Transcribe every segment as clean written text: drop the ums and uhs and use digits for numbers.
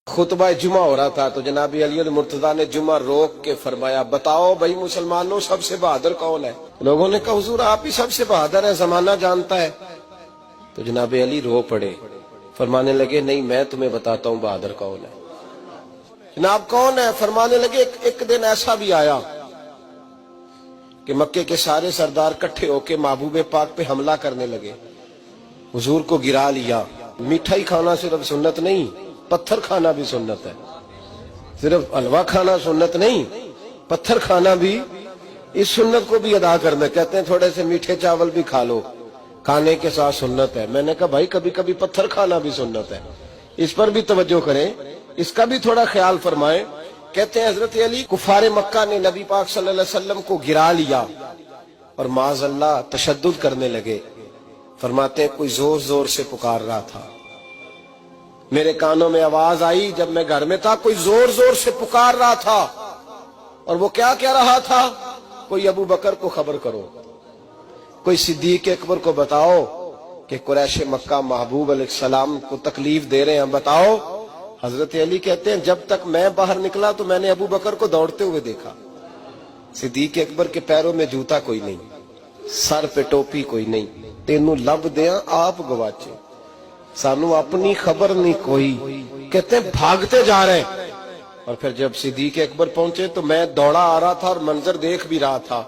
खुतबा जुमा हो रहा था तो जनाब अली मुर्तजा ने जुमा रोक के फरमाया, बताओ भाई मुसलमानों सबसे बहादुर कौन है? लोगों ने कहा हुजूर आप ही सबसे बहादुर है, जमाना जानता है। तो जनाब अली रो पड़े, फरमाने लगे नहीं मैं तुम्हें बताता हूँ बहादुर कौन है। जनाब कौन है? फरमाने लगे एक दिन ऐसा भी आया कि मक्के के सारे सरदार इकट्ठे होके महबूब पाक पे हमला करने लगे, हुजूर को गिरा लिया। मिठाई खाना सिर्फ सुन्नत नहीं, पत्थर खाना भी सुन्नत है। सिर्फ हलवा खाना सुन्नत नहीं, पत्थर खाना भी इस सुन्नत को भी अदा करना। कहते हैं थोड़े से मीठे चावल भी खा लो, खाने के साथ सुन्नत है। मैंने कहा भाई कभी कभी पत्थर खाना भी सुन्नत है, इस पर भी तवज्जो करें, इसका भी थोड़ा ख्याल फरमाएं। कहते हैं हजरत अली कुफारे मक्का ने नबी पाक सल्लल्लाहु अलैहि वसल्लम को गिरा लिया और माज़अल्लाह तशद्दुद करने लगे। फरमाते हैं कोई जोर जोर से पुकार रहा था, मेरे कानों में आवाज आई जब मैं घर में था, कोई जोर जोर से पुकार रहा था। और वो क्या कह रहा था? कोई अबू बकर को खबर करो, कोई सिद्दीक अकबर को बताओ कि कुरैश मक्का महबूब अलैहिस्सलाम को तकलीफ दे रहे हैं, बताओ। हजरत अली कहते हैं जब तक मैं बाहर निकला तो मैंने अबू बकर को दौड़ते हुए देखा। सिद्दीक अकबर के पैरों में जूता कोई नहीं, सर पे टोपी कोई नहीं, तेनू लब दिया आप गवाचे, सानू अपनी खबर नहीं कोई। कहते हैं भागते जा रहे हैं। और फिर जब सिद्दीक अकबर पहुंचे तो मैं दौड़ा आ रहा था और मंजर देख भी रहा था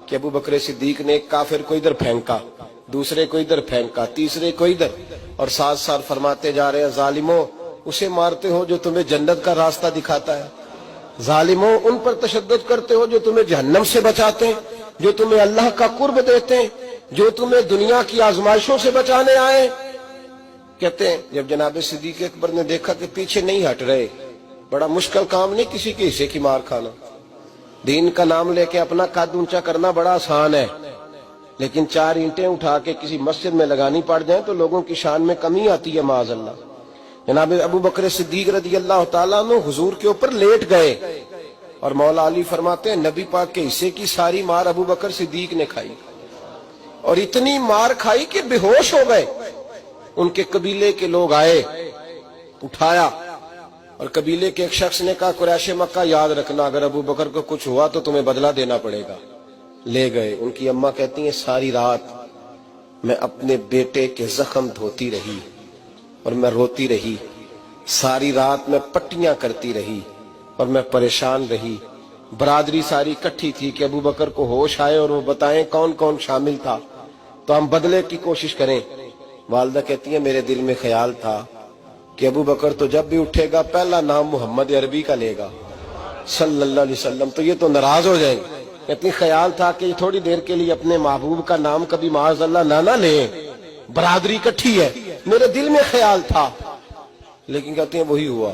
कि अबू बकर सिद्दीक ने एक काफिर को इधर फेंका, दूसरे को इधर फेंका, तीसरे को इधर, और साथ साथ फरमाते जा रहे हैं जालिमों उसे मारते हो जो तुम्हें जन्नत का रास्ता दिखाता है, जालिमों उन पर तशद्दुद करते हो जो तुम्हें जहन्नम से बचाते हैं, जो तुम्हें अल्लाह का कुर्ब देते हैं, जो तुम्हें दुनिया की आजमाइशों से बचाने आए। कहते हैं जब जनाब सिद्दीक अकबर ने देखा कि पीछे नहीं हट रहे, बड़ा मुश्किल काम नहीं किसी के हिस्से की मार खाना, दीन का नाम लेके अपना कद ऊंचा करना बड़ा आसान है, लेकिन चार ईंटें उठा के किसी मस्जिद में लगानी पड़ जाए तो लोगों की शान में कमी आती है माज़अल्लाह। जनाब अबू बकर सिद्दीक रज़ी अल्लाह तआला अन्हु हुजूर के ऊपर लेट गए और मौला अली फरमाते हैं नबी पाक के हिस्से की सारी मार अबू बकर सिद्दीक ने खाई, और इतनी मार खाई कि बेहोश हो गए। उनके कबीले के लोग आए, उठाया, और कबीले के एक शख्स ने कहा कुरैश मक्का याद रखना अगर अबू बकर को कुछ हुआ तो तुम्हें बदला देना पड़ेगा। ले गए। उनकी अम्मा कहती हैं सारी रात मैं अपने बेटे के जख्म धोती रही और मैं रोती रही, सारी रात मैं पट्टियां करती रही और मैं परेशान रही। बरादरी सारी इकट्ठी थी कि अबू बकर को होश आए और वो बताएं कौन कौन शामिल था तो हम बदले की कोशिश करें। वालदा कहती है मेरे दिल में ख्याल था कि अबू बकर तो जब भी उठेगा पहला नाम मोहम्मद अरबी का लेगा सल्लल्लाहु अलैहि वसल्लम, तो ये तो नाराज हो जाएंगे। कहती ख्याल था कि थोड़ी देर के लिए अपने महबूब का नाम कभी माज़अल्लाह ना ले, बरादरी इकट्ठी है, मेरे दिल में ख्याल था। लेकिन कहते हैं वही हुआ।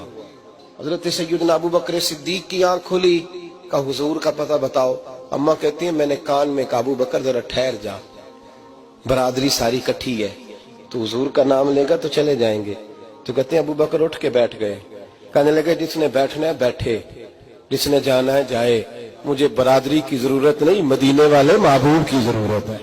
हजरत सैयदना अबू बकर सिद्दीक की आंख खुली, का हुजूर का पता बताओ। अम्मा कहती है मैंने कान में कहा अबू बकर जरा ठहर जा, बरादरी सारी इकट्ठी है, तो हुजूर का नाम लेगा तो चले जाएंगे। तो कहते हैं अबू बकर उठ के बैठ गए, कहने लगे जिसने बैठना है बैठे, जिसने जाना है जाए, मुझे बरादरी की जरूरत नहीं, मदीने वाले महबूब की जरूरत है।